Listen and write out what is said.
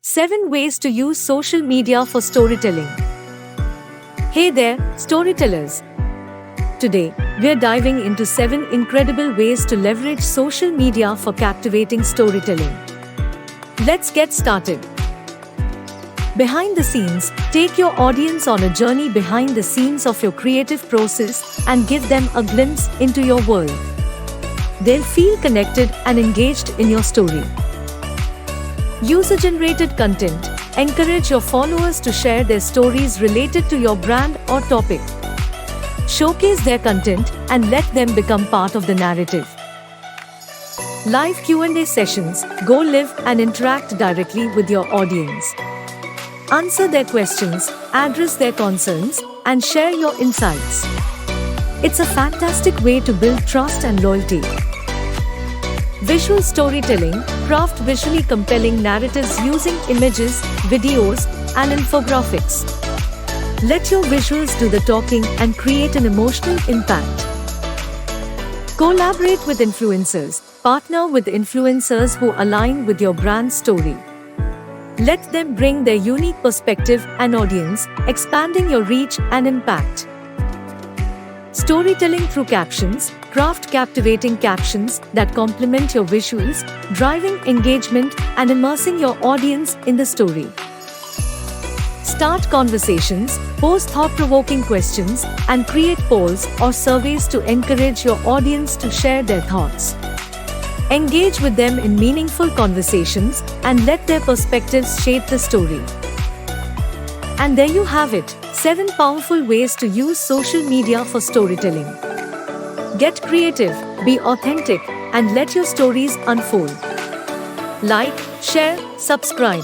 7 Ways to Use Social Media for Storytelling. Hey there, storytellers! Today, we're diving into 7 incredible ways to leverage social media for captivating storytelling. Let's get started. Behind the scenes, take your audience on a journey behind the scenes of your creative process and give them a glimpse into your world. They'll feel connected and engaged in your story. User-generated content. Encourage your followers to share their stories related to your brand or topic. Showcase their content and let them become part of the narrative. Live Q&A sessions. Go live and interact directly with your audience. Answer their questions, address their concerns, and share your insights. It's a fantastic way to build trust and loyalty. Visual storytelling. Craft visually compelling narratives using images, videos, and infographics. Let your visuals do the talking and create an emotional impact. Collaborate with influencers. Partner with influencers who align with your brand story. Let them bring their unique perspective and audience, expanding your reach and impact. Storytelling through captions. Craft captivating captions that complement your visuals, driving engagement and immersing your audience in the story. Start conversations. Post thought-provoking questions and create polls or surveys to encourage your audience to share their thoughts. Engage with them in meaningful conversations and let their perspectives shape the story. And there you have it, 7 powerful ways to use social media for storytelling. Get creative, be authentic, and let your stories unfold. Like, share, subscribe.